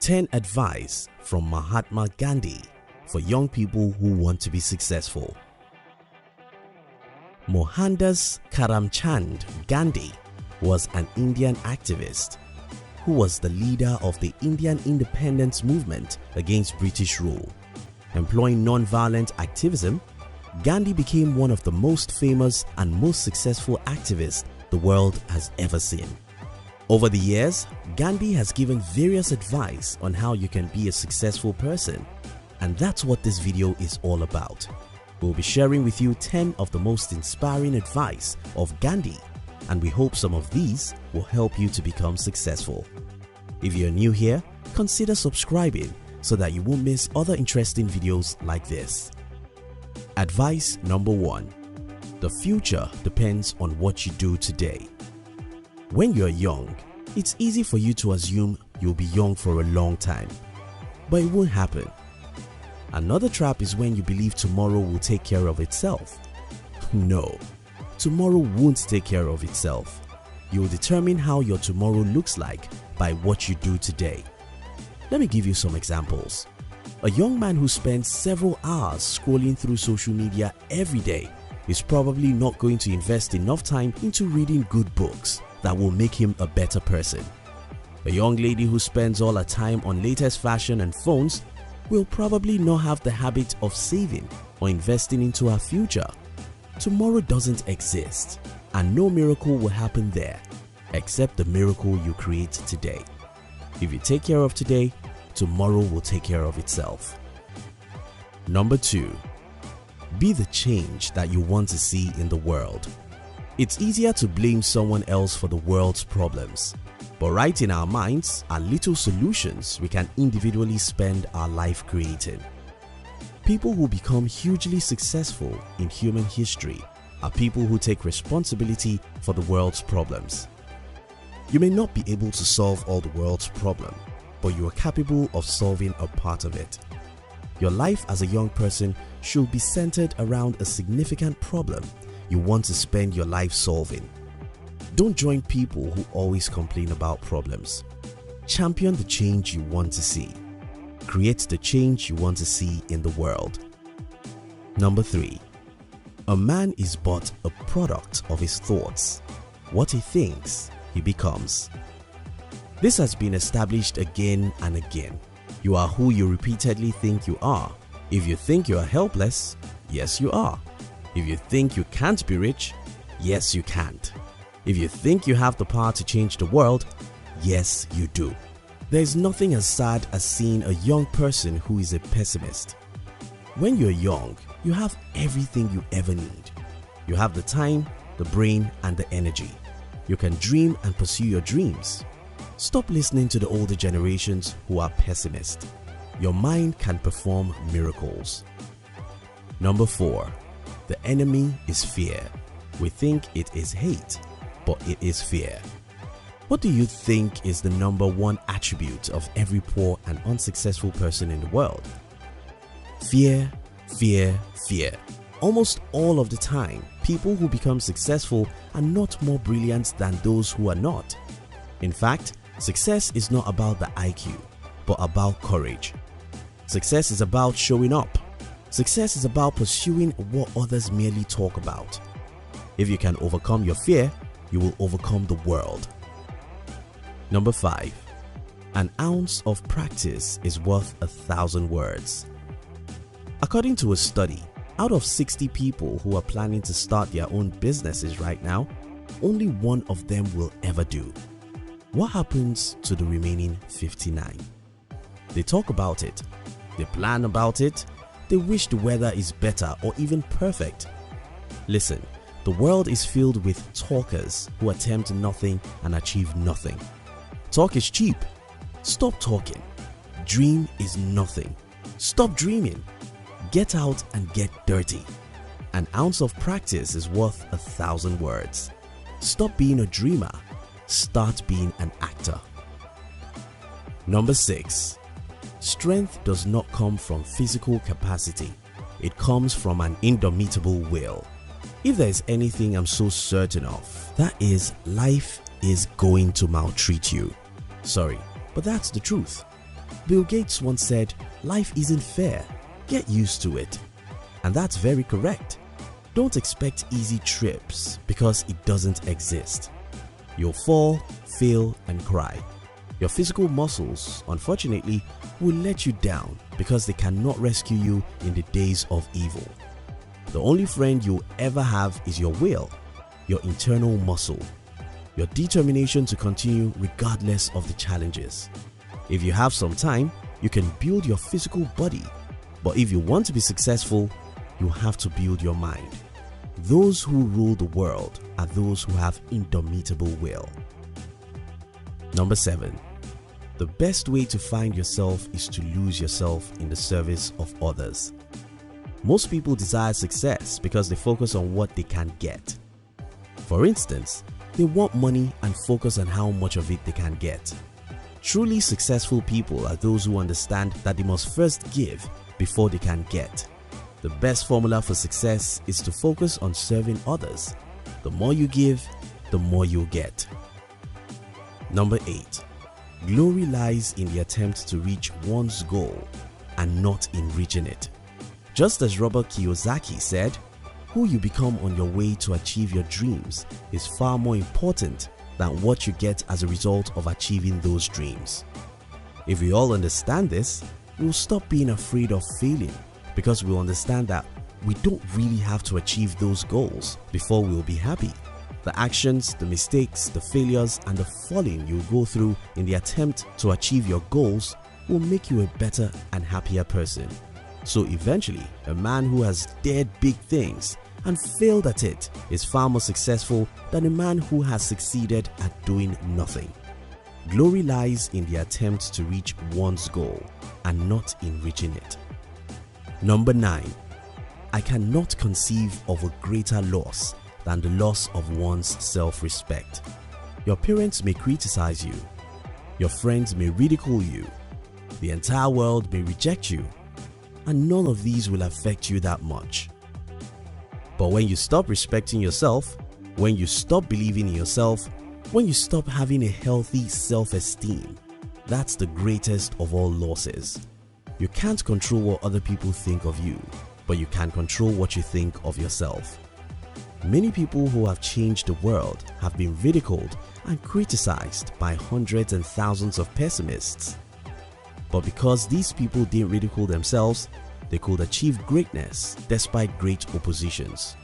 10 advice from Mahatma Gandhi for young people who want to be successful. Mohandas Karamchand Gandhi was an Indian activist who was the leader of the Indian independence movement against British rule. Employing non-violent activism, Gandhi became one of the most famous and most successful activists the world has ever seen. Over the years, Gandhi has given various advice on how you can be a successful person, and that's what this video is all about. We'll be sharing with you 10 of the most inspiring advice of Gandhi, and we hope some of these will help you to become successful. If you're new here, consider subscribing so that you won't miss other interesting videos like this. Advice number 1. The future depends on what you do today. When you're young, it's easy for you to assume you'll be young for a long time, but it won't happen. Another trap is when you believe tomorrow will take care of itself. No, tomorrow won't take care of itself. You'll determine how your tomorrow looks like by what you do today. Let me give you some examples. A young man who spends several hours scrolling through social media every day is probably not going to invest enough time into reading good books that will make him a better person. A young lady who spends all her time on latest fashion and phones will probably not have the habit of saving or investing into her future. Tomorrow doesn't exist, and no miracle will happen there except the miracle you create today. If you take care of today, tomorrow will take care of itself. Number 2. Be the change that you want to see in the world. It's easier to blame someone else for the world's problems, but right in our minds are little solutions we can individually spend our life creating. People who become hugely successful in human history are people who take responsibility for the world's problems. You may not be able to solve all the world's problems, but you are capable of solving a part of it. Your life as a young person should be centered around a significant problem you want to spend your life solving. Don't join people who always complain about problems. Champion the change you want to see. Create the change you want to see in the world. Number 3. A man is but a product of his thoughts. What he thinks, he becomes. This has been established again and again. You are who you repeatedly think you are. If you think you are helpless, yes you are. If you think you can't be rich, yes you can't. If you think you have the power to change the world, yes you do. There is nothing as sad as seeing a young person who is a pessimist. When you're young, you have everything you ever need. You have the time, the brain, and the energy. You can dream and pursue your dreams. Stop listening to the older generations who are pessimists. Your mind can perform miracles. Number 4. The enemy is fear. We think it is hate, but it is fear. What do you think is the number 1 attribute of every poor and unsuccessful person in the world? Fear, fear, fear. Almost all of the time, people who become successful are not more brilliant than those who are not. In fact, success is not about the IQ, but about courage. Success is about showing up. Success is about pursuing what others merely talk about. If you can overcome your fear, you will overcome the world. Number 5. An ounce of practice is worth 1,000 words. According to a study, out of 60 people who are planning to start their own businesses right now, only one of them will ever do. What happens to the remaining 59? They talk about it, they plan about it, they wish the weather is better or even perfect. Listen, the world is filled with talkers who attempt nothing and achieve nothing. Talk is cheap. Stop talking. Dream is nothing. Stop dreaming. Get out and get dirty. An ounce of practice is worth 1,000 words. Stop being a dreamer. Start being an actor. Number 6. Strength does not come from physical capacity. It comes from an indomitable will. If there is anything I'm so certain of, that is life is going to maltreat you. Sorry, but that's the truth. Bill Gates once said, "Life isn't fair, get used to it." And that's very correct. Don't expect easy trips because it doesn't exist. You'll fall, fail and cry. Your physical muscles, unfortunately, will let you down because they cannot rescue you in the days of evil. The only friend you'll ever have is your will, your internal muscle, your determination to continue regardless of the challenges. If you have some time, you can build your physical body, but if you want to be successful, you have to build your mind. Those who rule the world are those who have indomitable will. Number 7. The best way to find yourself is to lose yourself in the service of others. Most people desire success because they focus on what they can get. For instance, they want money and focus on how much of it they can get. Truly successful people are those who understand that they must first give before they can get. The best formula for success is to focus on serving others. The more you give, the more you'll get. Number 8. Glory lies in the attempt to reach one's goal and not in reaching it. Just as Robert Kiyosaki said, who you become on your way to achieve your dreams is far more important than what you get as a result of achieving those dreams. If we all understand this, we'll stop being afraid of failing because we'll understand that we don't really have to achieve those goals before we'll be happy. The actions, the mistakes, the failures and the falling you'll go through in the attempt to achieve your goals will make you a better and happier person. So eventually, a man who has dared big things and failed at it is far more successful than a man who has succeeded at doing nothing. Glory lies in the attempt to reach one's goal and not in reaching it. Number 9. I cannot conceive of a greater loss than the loss of one's self-respect. Your parents may criticize you, your friends may ridicule you, the entire world may reject you, and none of these will affect you that much. But when you stop respecting yourself, when you stop believing in yourself, when you stop having a healthy self-esteem, that's the greatest of all losses. You can't control what other people think of you, but you can control what you think of yourself. Many people who have changed the world have been ridiculed and criticized by hundreds and thousands of pessimists. But because these people didn't ridicule themselves, they could achieve greatness despite great oppositions.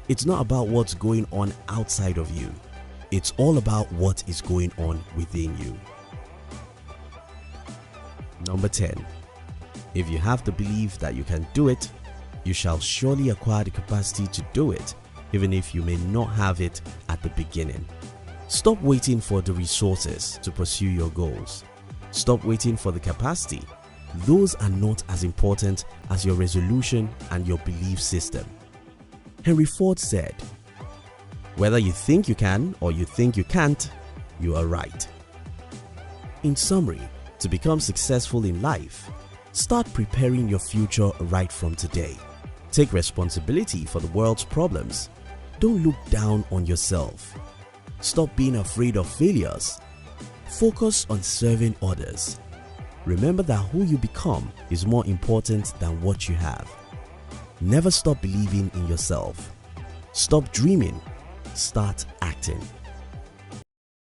It's not about what's going on outside of you. It's all about what is going on within you. Number 10. If you have the belief that you can do it, you shall surely acquire the capacity to do it, even if you may not have it at the beginning. Stop waiting for the resources to pursue your goals. Stop waiting for the capacity. Those are not as important as your resolution and your belief system. Henry Ford said, "Whether you think you can or you think you can't, you are right." In summary, to become successful in life, start preparing your future right from today. Take responsibility for the world's problems. Don't look down on yourself. Stop being afraid of failures. Focus on serving others. Remember that who you become is more important than what you have. Never stop believing in yourself. Stop dreaming. Start acting.